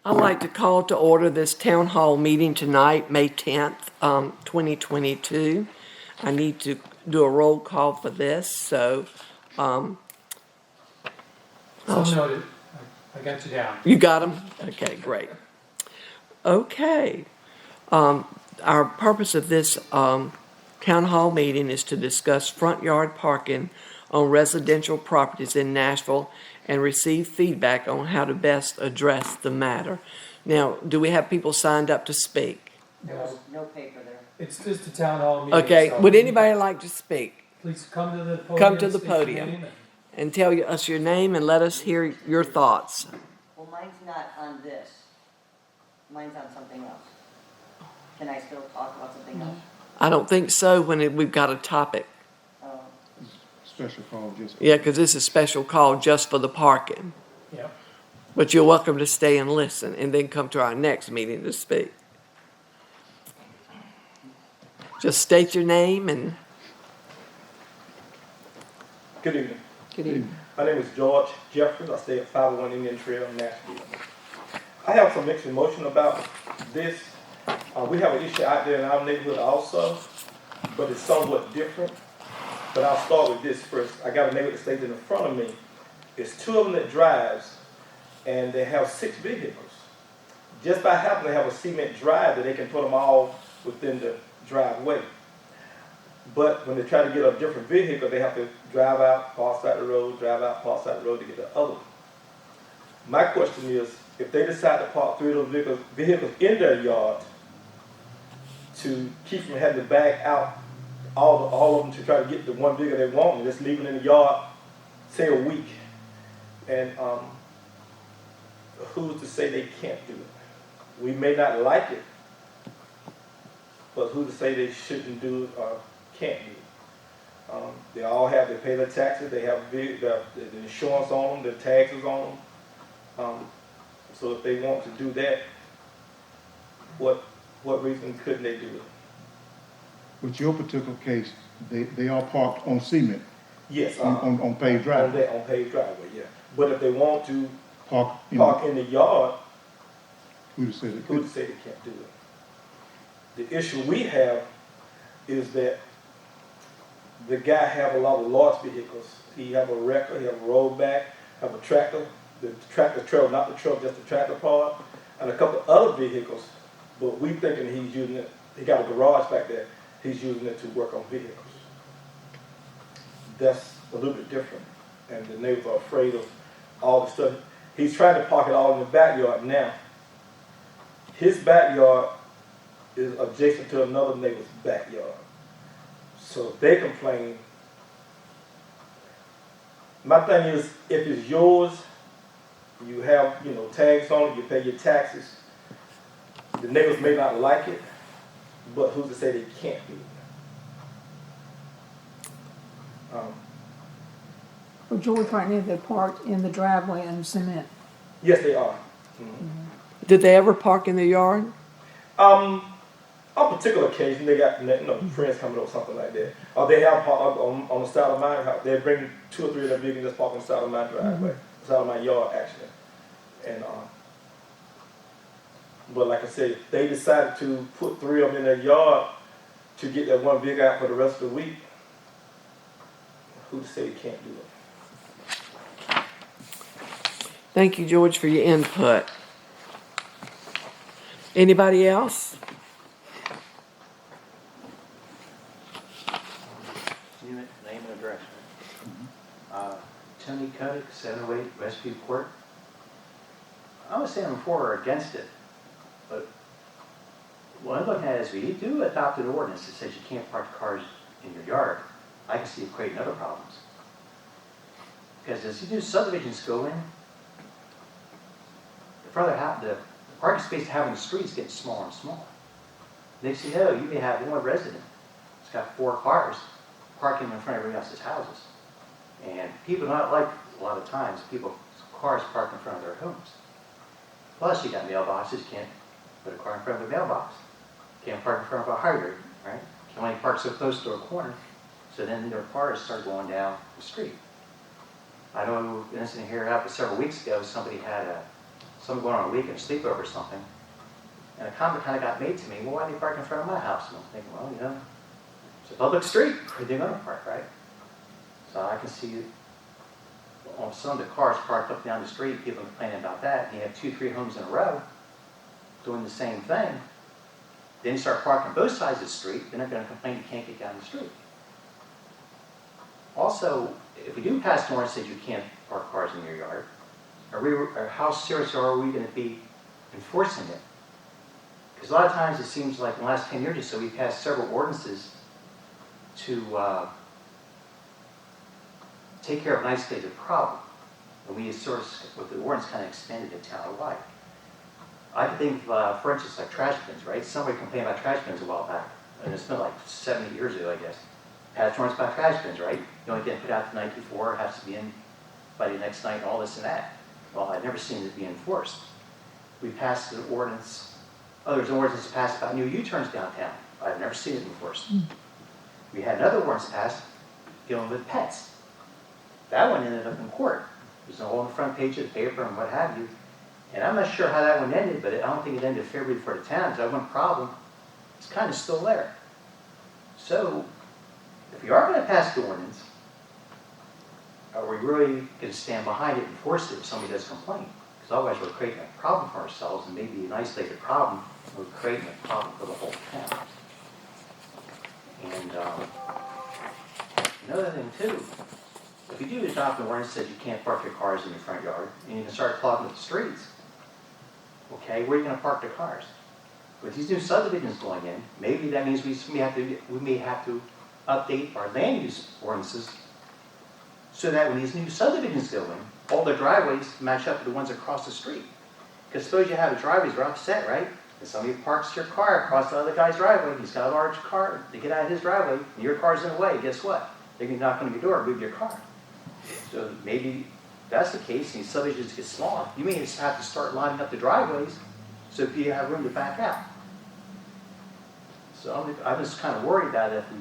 I'd like to call to order this town hall meeting tonight, May 10th, 2022. I need to do a roll call for this, so So noted. I got you down. you got them? Okay, great. Okay. Our purpose of this town hall meeting is to discuss front yard parking on residential properties in Nashville and receive feedback on how to best address the matter. Now, do we have people signed up to speak? No paper there. It's just a town hall meeting. Okay, so would anybody like to speak? Please come to the podium. Come to the state your podium. name, And tell us your name and let us hear your thoughts. Well, mine's not on this. Mine's on something else. Can I still talk about something else? I don't think so when we've got a topic. Oh, Special call just. Yeah, because this is a special call just for the parking. Yeah. But you're welcome to stay and listen and then come to our next meeting to speak. Just state your name and Good evening. good evening. My name is George Jeffries. I stay at 501 Indian Trail in Nashville. I have some mixed emotion about this. We have an issue out there in our neighborhood also, but it's somewhat different. But I'll start with this first. I got a neighbor that stays in the front of me. It's two of them that drives, and they have 6 vehicles. Just by happening, they have a cement drive that they can put them all within the driveway. But when they try to get a different vehicle, they have to drive out, pass out the road, drive out, pass out the road to get the other one. My question is, if they decide to park 3 of those vehicles in their yard to keep from having to back out all of them to try to get the one vehicle they want and just leave it in the yard, say a week, and who's to say they can't do it? We may not like it, but who's to say they shouldn't do it or can't do it? They pay their taxes, they have the insurance on them, the taxes on them. So if they want to do that, what reason couldn't they do it? With your particular case, they are parked on cement, Yes, on paved driveway. on paved driveway, yeah. But if they want to Park, park in the yard, who said it? who's to say they can't do it? The issue we have is that the guy have a lot of large vehicles. He have a wrecker, he have a rollback, have a tractor, the tractor trailer, not the truck, just the tractor part, and a couple of other vehicles. But we thinking he's using it, he got a garage back there, he's using it to work on vehicles. That's a little bit different. And the neighbors are afraid of all the stuff. He's trying to park it all in the backyard now. His backyard is adjacent to another neighbor's backyard. So if they complain, my thing is, if it's yours, you have, tags on it, you pay your taxes, the neighbors may not like it, but who's to say they can't do it? Well, George, right now, they're parked in the driveway in cement. Yes, they are. Mm-hmm. Did they ever park in the yard? On a particular occasion, they got friends coming up, something like that. Or they have on the side of my house. They bring 2 or 3 of their vehicles just park on the side of my driveway, side of my yard actually. And but like I said, if they decided to put 3 of them in their yard to get that one vehicle out for the rest of the week, who to say they can't do it? Thank you, George, for your input. Anybody else? Name and address. Tony Cuddick, 708 Westview Court. I was saying before or against it, but what I'm looking at is we do adopt an ordinance that says you can't park cars in your yard. I can see it creating other problems. Because as you do subdivisions go in, the parking space to have in the street is getting smaller and smaller. Next thing you know, you may have one resident who's got 4 cars parking in front of everybody else's houses. And people not like, a lot of times, cars parked in front of their homes. Plus, you got mailboxes, you can't put a car in front of a mailbox. Can't park in front of a hydrant, right? Can only park so close to a corner. So then their cars start going down the street. I know an incident here happened several weeks ago. someone going on a weekend sleepover or something, and a comment kind of got made to me, well, why are they parking in front of my house? And I'm thinking, well, you know, it's a public street, where are they going to park, right? So I can see on some of the cars parked up down the street, people complaining about that, and you have 2-3 homes in a row doing the same thing. Then you start parking both sides of the street, they're not going to complain you can't get down the street. Also, if we do pass an ordinance that says you can't park cars in your yard, or how serious are we going to be enforcing it? Because a lot of times it seems like in the last 10 years or so, we've passed several ordinances to take care of an isolated problem. And we sort of, with the ordinance, kind of expanded it town-wide. I think, for instance, like trash bins, right? Somebody complained about trash bins a while back, and it's been like 7 years ago, I guess. Passed ordinance about trash bins, right? You only get put out the night before, it has to be in by the next night, all this and that. Well, I've never seen it be enforced. We passed an ordinance, there's an ordinance passed about new U-turns downtown. I've never seen it enforced. We had another ordinance passed dealing with pets. That one ended up in court. There's all on the front page of the paper and what have you. And I'm not sure how that one ended, but I don't think it ended favorably for the town. That one problem is kind of still there. So, if we are going to pass the ordinance, are we really going to stand behind it and enforce it if somebody does complain? Because otherwise we're creating a problem for ourselves, and maybe an isolated problem, we're creating a problem for the whole town. And another thing too, if you do adopt an ordinance that says you can't park your cars in your front yard, and you can start clogging up the streets, okay, where are you going to park the cars? With these new subdivisions going in, maybe that means we may have to update our land use ordinances so that when these new subdivisions go in, all the driveways match up to the ones across the street. Because suppose you have a driveway, you're upset, right? And somebody parks your car across the other guy's driveway, he's got a large car, they get out of his driveway, and your car's in the way, guess what? They can knock on your door and move your car. So maybe that's the case, and these subdivisions get smaller. You may just have to start lining up the driveways so if you have room to back out. So I'm just kind of worried that if we,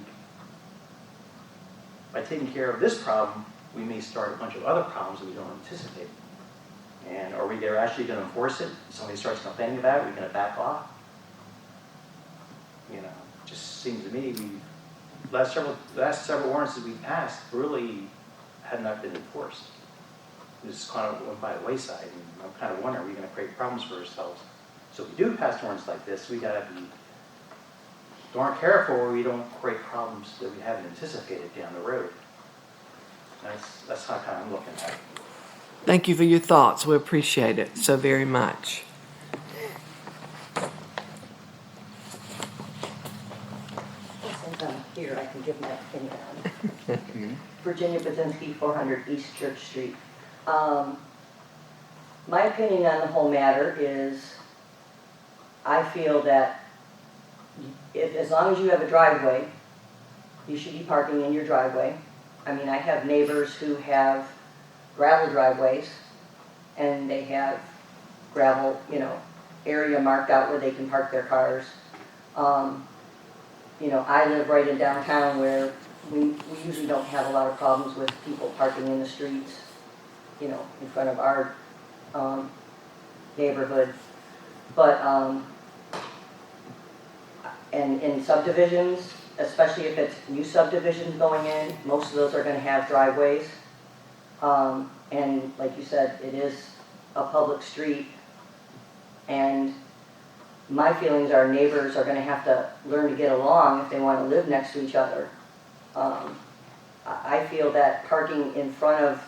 by taking care of this problem, we may start a bunch of other problems that we don't anticipate. And are we actually going to enforce it? If somebody starts complaining about it, are we going to back off? You know, it just seems to me the last several ordinances we've passed really had not been enforced. It just kind of went by the wayside, and I'm kind of wondering, are we going to create problems for ourselves? So if we do pass ordinances like this, we got to be darn careful where we don't create problems that we haven't anticipated down the road. That's how kind of I'm looking at it. Thank you for your thoughts. We appreciate it so very much. Since I'm here, I can give my opinion on it. Okay. Virginia Bazinski, 400 East Church Street. My opinion on the whole matter is, I feel that as long as you have a driveway, you should be parking in your driveway. I mean, I have neighbors who have gravel driveways, and they have gravel, area marked out where they can park their cars. I live right in downtown where we usually don't have a lot of problems with people parking in the streets, in front of our neighborhood. But, and in subdivisions, especially if it's new subdivisions going in, most of those are gonna have driveways. And like you said, it is a public street. And my feelings are neighbors are gonna have to learn to get along if they wanna live next to each other. I feel that parking in front of,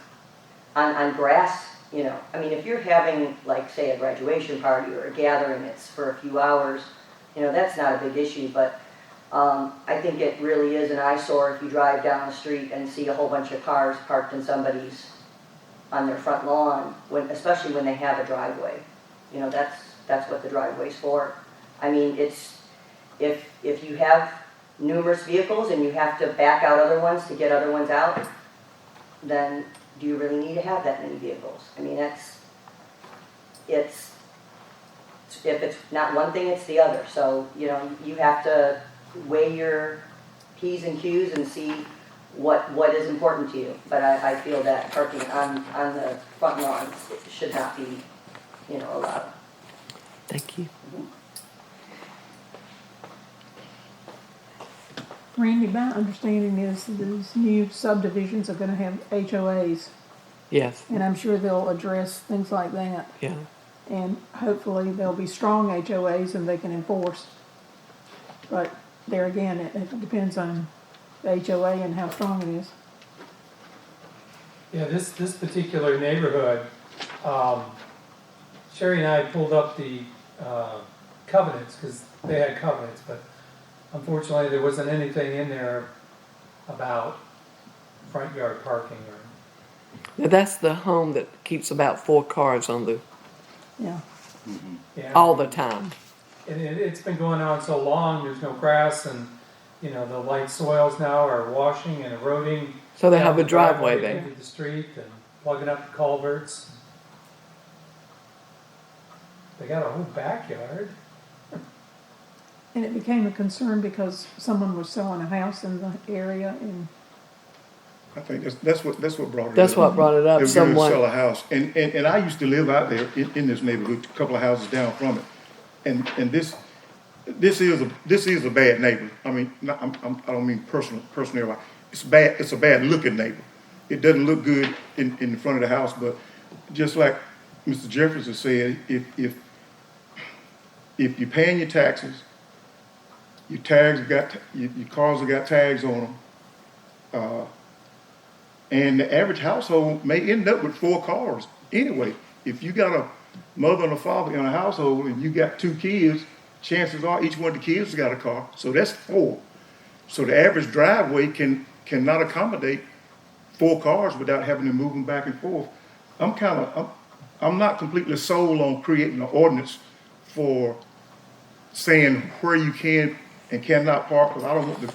on grass, if you're having, like, say, a graduation party or a gathering, it's for a few hours, that's not a big issue, but I think it really is an eyesore if you drive down the street and see a whole bunch of cars parked in on their front lawn, especially when they have a driveway. That's what the driveway's for. I mean, if you have numerous vehicles and you have to back out other ones to get other ones out, then do you really need to have that many vehicles? I mean, if it's not one thing, it's the other. So, you have to weigh your P's and Q's and see what is important to you. But I feel that parking on the front lawn should not be allowed. Thank you. Randy, my understanding is these new subdivisions are gonna have HOAs, Yes, and I'm sure they'll address things like that. yeah. And hopefully there'll be strong HOAs and they can enforce. But there again, it depends on the HOA and how strong it is. Yeah, this particular neighborhood, Sherry and I pulled up the covenants, because they had covenants, but unfortunately, there wasn't anything in there about front yard parking or, Now, that's the home that keeps about 4 cars on the, Yeah. yeah. all the time. And it's been going on so long, there's no grass, and, the light soils now are washing and eroding. So they down have a the driveway there. Into the street and plugging up the culverts. They got a whole backyard. And it became a concern because someone was selling a house in the area and I think that's what brought it up. That's what brought it They up. were going to sell Someone, a house, and I used to live out there in this neighborhood, a couple of houses down from it, and this is a bad neighbor. I mean, I don't mean personally. It's bad. It's a bad looking neighbor. It doesn't look good in the front of the house, but just like Mr. Jefferson said, if you're paying your taxes, your tags your cars have got tags on them. And the average household may end up with 4 cars anyway. If you got a mother and a father in a household and you got 2 kids, chances are each one of the kids has got a car. So that's 4. So the average driveway cannot accommodate 4 cars without having to move them back and forth. I'm not completely sold on creating an ordinance for saying where you can and cannot park, because I don't want the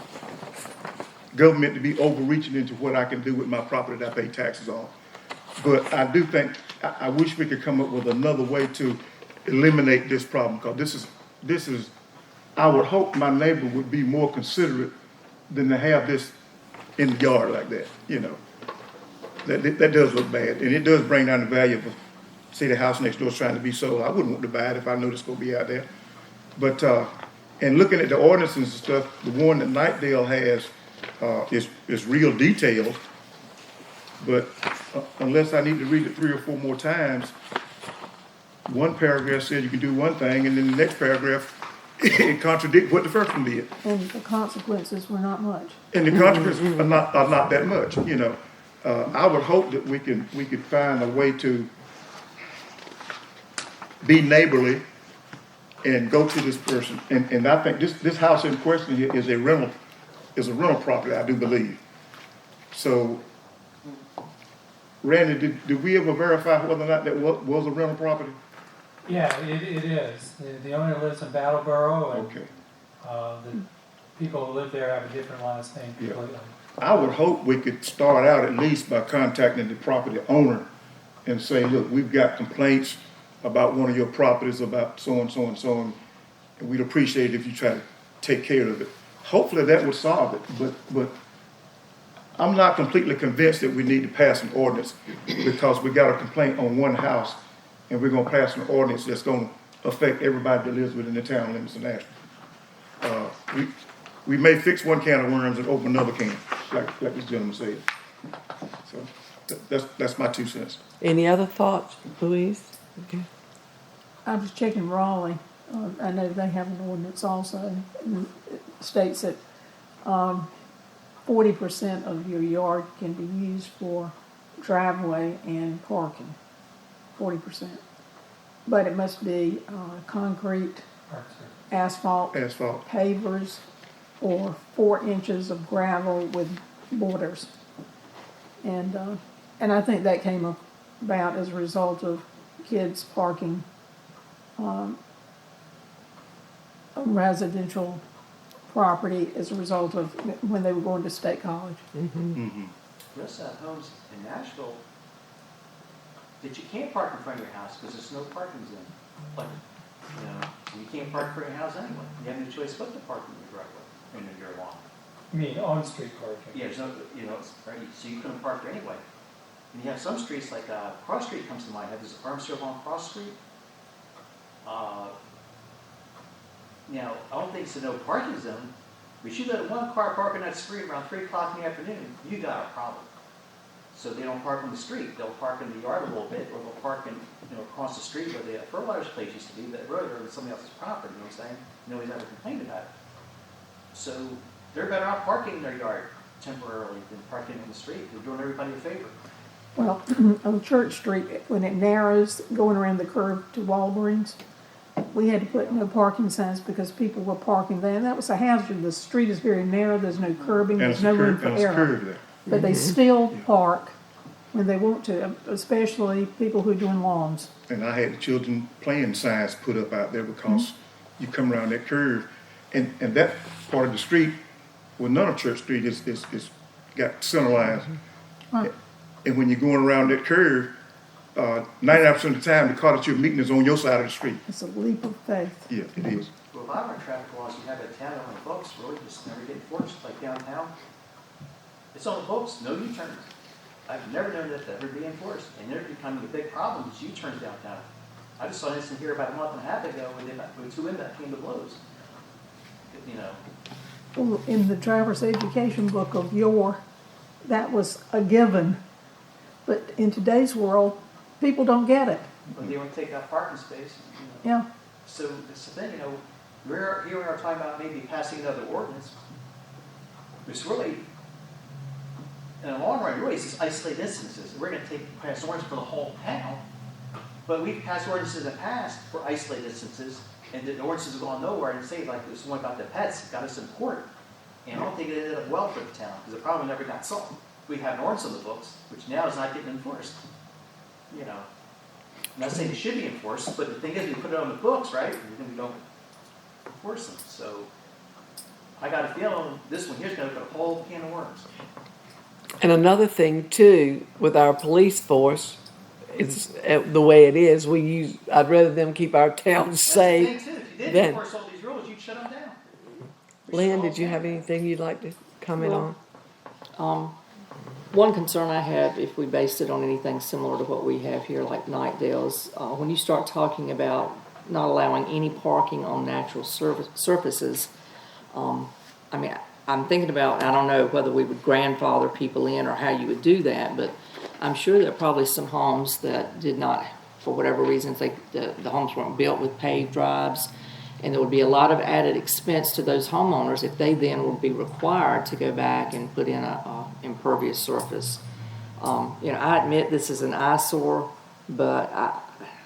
government to be overreaching into what I can do with my property that I pay taxes on. But I do think, I wish we could come up with another way to eliminate this problem, because this is, I would hope my neighbor would be more considerate than to have this in the yard like that, That does look bad, and it does bring down the value of, say, the house next door is trying to be sold. I wouldn't want to buy it if I knew it's gonna be out there. But, and looking at the ordinances and stuff, the one that Nightdale has, is real detailed, but unless I need to read it 3 or 4 more times, one paragraph says you can do one thing, and then the next paragraph, it contradicts what the first one did. and the consequences were not much. And the consequences are not that much, I would hope that we could find a way to be neighborly and go to this person. And I think this house in question here is a rental property, I do believe. So, Randy, did we ever verify whether or not that was a rental property? Yeah, it is. The owner lives in Brattleboro, and Okay. the people who live there have a different last name Yeah. completely. I would hope we could start out at least by contacting the property owner and say, look, we've got complaints about one of your properties about so and so and so, and we'd appreciate it if you try to take care of it. Hopefully that would solve it, but I'm not completely convinced that we need to pass an ordinance because we got a complaint on one house and we're gonna pass an ordinance that's gonna affect everybody that lives within the town limits of Nashville. We may fix one can of worms and open another can, like this gentleman said. So that's my 2 cents. any other thoughts, Louise? Okay. I was checking Raleigh. I know they have an ordinance also. And it states that 40% of your yard can be used for driveway and parking. 40%. But it must be concrete, Parks are- asphalt, Asphalt. pavers, or 4 inches of gravel with borders. And I think that came about as a result of kids parking on residential property as a result of when they were going to state college. Mm-hmm. There's homes in Nashville that you can't park in front of your house because there's no parking zone. Like, you can't park in front of your house anyway. You have no choice but to park in your driveway, in your lawn. You mean on-street parking? Yeah, there's no, it's ready, so you couldn't park there anyway. And you have some streets, like Cross Street comes to mind. There's a farm store on Cross Street. Now, I don't think it's a no parking zone, but you let one car park on that street around 3 o'clock in the afternoon, you got a problem. So they don't park on the street, they'll park in the yard a little bit, or they'll park in, across the street where the fertilizer's place used to be, that road, or somebody else's property, you know what I'm saying? Nobody's ever complained about it. So they're better off parking in their yard temporarily than parking on the street. They're doing everybody a favor. Well, on Church Street, when it narrows, going around the curve to Walgreens, we had to put no parking signs because people were parking there, and that was a hazard. The street is very narrow, there's no curbing, And there's it's no a room curve, for and it's a error. curve there. But they still park when they want to, especially people who are doing lawns. And I had the children playing signs put up out there because you come around that curve, and that part of the street, well, none of Church Street is got center lines. Right. And when you're going around that curve, 99% of the time, the car that you're meeting is on your side of the street. It's a leap of faith. Yeah, it is. Well, a lot of our traffic laws you have in town on the books really just never get enforced, like downtown. It's on the books, no U-turns. I've never known that to ever be enforced, and they're becoming a big problem, is U-turns downtown. I just saw an incident here about a month and a half ago when two women came to blows. Well, in the driver's education book of yore, that was a given. But in today's world, people don't get it. But they want to take out parking space. Yeah. So that's the thing, we're here we are talking about maybe passing another ordinance. It's really, in the long run, really, it's just isolated instances. We're going to pass ordinance for the whole town, but we've passed ordinances in the past for isolated instances, and the ordinances have gone nowhere. And say like this one about the pets got us in court, and I don't think it ended up well for the town because the problem never got solved. We have an ordinance on the books, which now is not getting enforced. I'm not saying it should be enforced, but the thing is, we put it on the books, right? And then we don't enforce them. So I got a feeling this one here's going to put a whole can of worms. And another thing too, with our police force, it's the way it is. I'd rather them keep our town That's safe. the thing too. If you didn't Then- enforce all these rules, you'd shut them down. Lynn, did you have anything you'd like to comment Well, on? One concern I have, if we based it on anything similar to what we have here, like Knightdale's, when you start talking about not allowing any parking on natural surfaces, I mean, I'm thinking about, I don't know whether we would grandfather people in or how you would do that, but I'm sure there are probably some homes that did not, for whatever reasons, the homes weren't built with paved drives. And there would be a lot of added expense to those homeowners if they then would be required to go back and put in a impervious surface. I admit this is an eyesore, but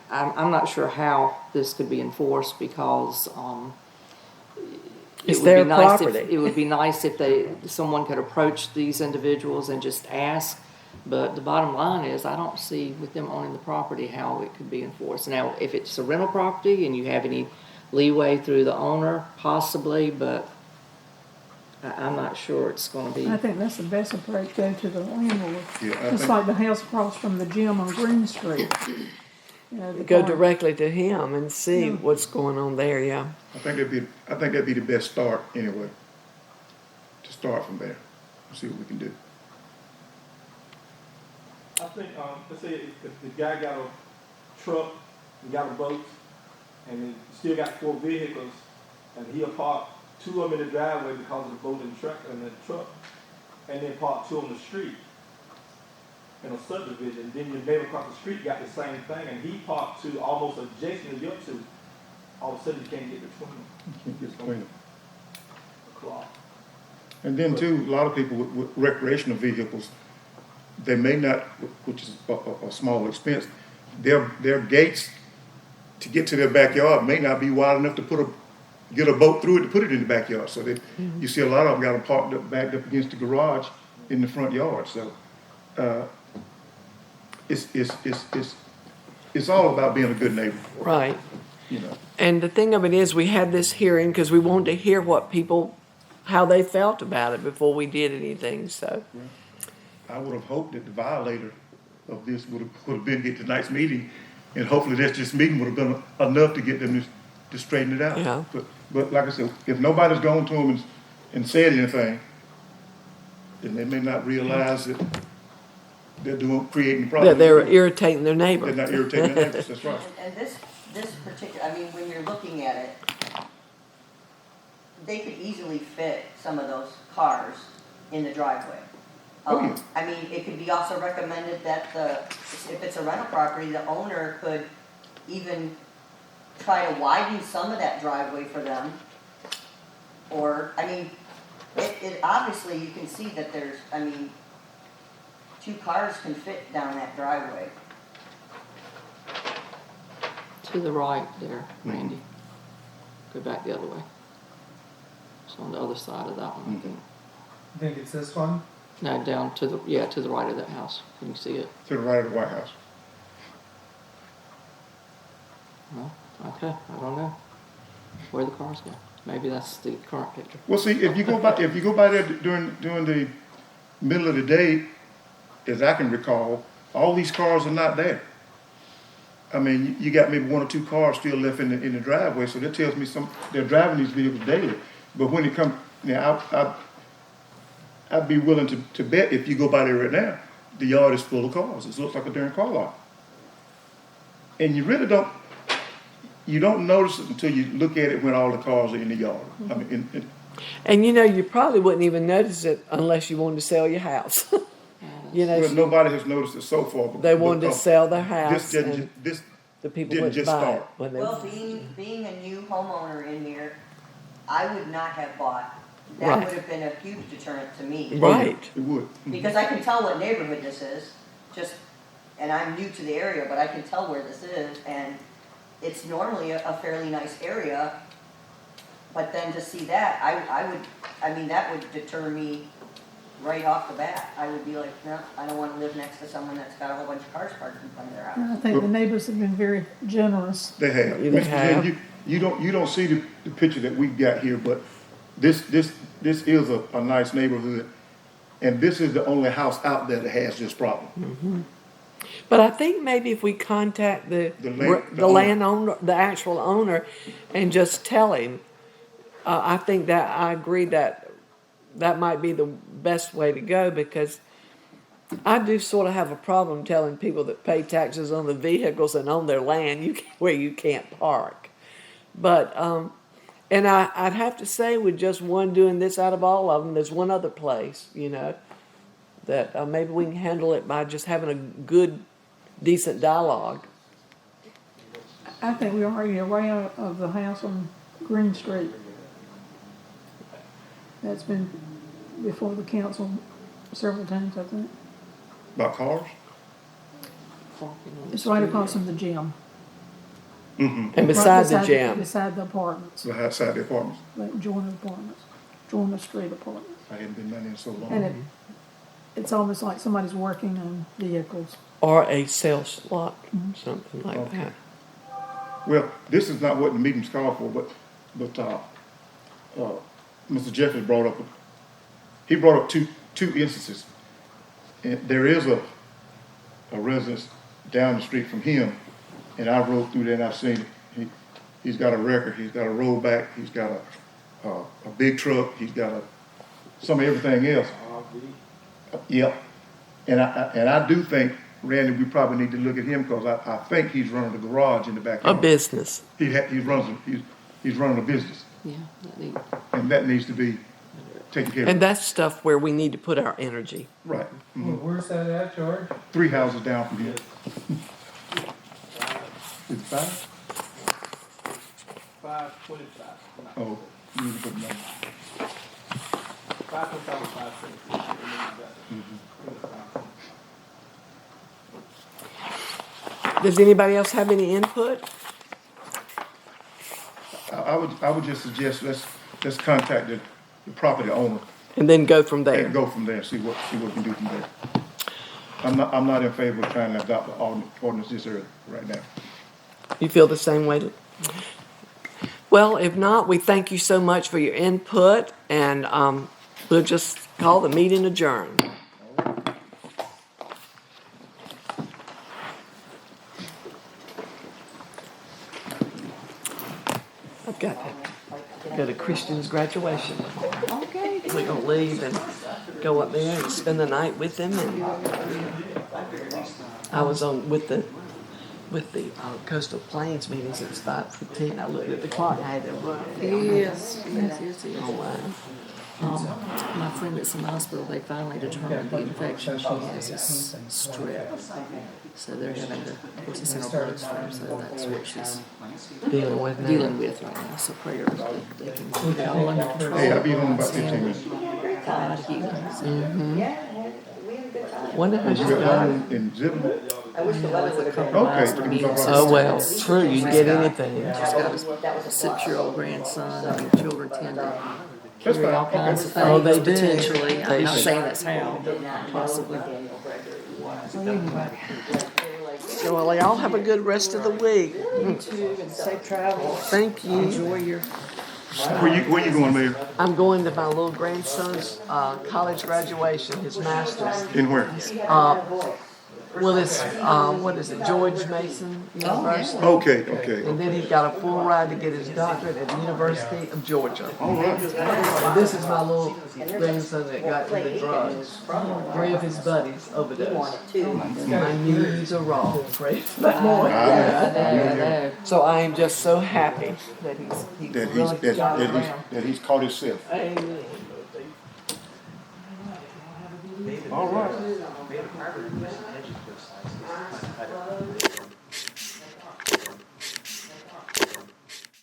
I'm not sure how this could be enforced because It's it would their be nice property. it would be nice if someone could approach these individuals and just ask. But the bottom line is, I don't see with them owning the property how it could be enforced. Now, if it's a rental property and you have any leeway through the owner, possibly, but I'm not sure it's going to be. I think that's the best approach, go to the landlord. Yeah, I Just think- like the house across from the gym on Green Street. The Go car- directly to him and see what's going on there, yeah. I think that'd be the best start anyway. To start from there, see what we can do. I think, let's say if the guy got a truck, and got a boat, and he still got 4 vehicles, and he'll park 2 of them in the driveway because of the boat and the truck, and then park 2 on the street in a subdivision. Then your neighbor across the street got the same thing, and he parked 2 almost adjacent to your 2. All of a sudden, you can't get between them. Can't get between them. A clock. And then too, a lot of people with recreational vehicles, they may not, which is a small expense, their gates to get to their backyard may not be wide enough to get a boat through it to put it in the backyard. So you see a lot of them got them parked up, backed up against the garage in the front yard. So it's all about being a good neighbor, Right. you know. And the thing of it is, we had this hearing because we wanted to hear how they felt about it before we did anything, so. I would have hoped that the violator of this would have been at tonight's meeting, and hopefully this meeting would have been enough to get them to straighten it out. Yeah. But like I said, if nobody's gone to them and said anything, then they may not realize that they're creating problems. That they're irritating their neighbor. They're not irritating their neighbors, that's right. And this this particular, I mean, when you're looking at it, they could easily fit some of those cars in the driveway. Oh, yeah. I mean, it could be also recommended that if it's a rental property, the owner could even try to widen some of that driveway for them. Or, I mean, it obviously, you can see that there's, I mean, 2 cars can fit down that driveway. To the right there, Randy. Go back the other way. It's on the other side of that one, I think. I think it's this one. No, down to the, yeah, to the right of that house. Can you see it? To the right of the White House. Well, okay, I don't know where the cars go. Maybe that's the current picture. Well, see, if you go by there during the middle of the day, as I can recall, all these cars are not there. I mean, you got maybe 1 or 2 cars still left in the driveway, so that tells me they're driving these vehicles daily. But when it comes, I'd be willing to bet if you go by there right now, the yard is full of cars. It looks like a darn car lot. And you really don't notice it until you look at it when all the cars are in the yard. I mean, And you know, you probably wouldn't even notice it unless you wanted to sell your house. You know, well, nobody has noticed it so far. they wanted to because sell their house, This, and didn't, this the people didn't wouldn't just buy it start. when they. Well, being a new homeowner in here, I would not have bought. That Right. would have been a huge deterrent to me. Right. It would. Because I can tell what neighborhood this is, and I'm new to the area, but I can tell where this is, and it's normally a fairly nice area. But then to see that, I mean, that would deter me right off the bat. I would be like, no, I don't want to live next to someone that's got a whole bunch of cars parked in front of their house. And I think the neighbors have been very generous. They have. They Mr. have. Jen, you don't see the picture that we've got here, but this is a nice neighborhood, and this is the only house out there that has this problem. But I think maybe if we contact the owner. landowner, the actual owner, and just tell him, I think that I agree that might be the best way to go, because I do sort of have a problem telling people that pay taxes on the vehicles and on their land where you can't park. But and I'd have to say, with just one doing this out of all of them, there's one other place, you know, that maybe we can handle it by just having a good, decent dialogue. I think we already aware of the house on Green Street. That's been before the council several times, I think. About cars? It's right across from the gym. And Right beside the gym. Beside the apartments, So outside the apartments. like Joyner Apartments, Joyner Street Apartments. I hadn't been down there in so long. And it's almost like somebody's working on vehicles. Or a sales lot, something like Okay. that. Well, this is not what the meeting's called for, but Mr. Jeffers brought up two instances. And there is a residence down the street from him, and I rode through there and I've seen it. He's got a record, he's got a rollback, he's got a big truck, he's got some of everything else. Yep. And I do think, Randy, we probably need to look at him, because I think he's running a garage in the A backyard. business. He's running a business, Yeah, that neat. and that needs to be taken care And of. that's stuff where we need to put our energy. Right. Well, where's that at, George? 3 houses down from here. Is it 5? 525. Oh, you need to put them down. 525, 525. Does anybody else have any input? I would just suggest let's contact the property owner And then go from there. and go from there and see what we can do from there. I'm not in favor of trying to adopt the ordinance this early right now. You feel the same way? Well, if not, we thank you so much for your input, and we'll just call the meeting adjourned. I've got to go to Christian's graduation. Okay. We're gonna leave and go up there and spend the night with him. And I was on with the with the coastal plains meetings, it's 5:15. I looked at the clock, I had to run. Yes. Oh, wow. My friend that's in the hospital, they finally determined the infection she has is strep. So they're having to, of course, it's in her bloodstream, so that's what she's Dealing with now. dealing with right now. So prayers that they can keep it all under control. Hey, I'll be home about 15 minutes. God healing. So, Yeah, we had a good time. Wonder how she's You at got it. home in Zebulon? I wish the weather would have been. Okay, the we can immune talk about Oh, well, system. true, you can get anything. She's got a 6-year-old grandson. I mean, children tend to That's carry all fine. kinds of Oh, they things do. potentially. I'm They not should. saying that's how, possibly. Well, y'all have a good rest of the week. You too, and safe travels. Thank you. Enjoy your. Where you going, Mayor? I'm going to my little grandson's college graduation, his master's. In where? Well, it's, what is it, George Mason University? Okay, okay. And then he got a full ride to get his doctorate at the University of Georgia. All right. And this is my little grandson that got into drugs. 3 of his buddies overdosed. My knees are raw. Pray for that boy. I know. So I am just so happy that he's really got it around. That he's caught himself. Amen. All right.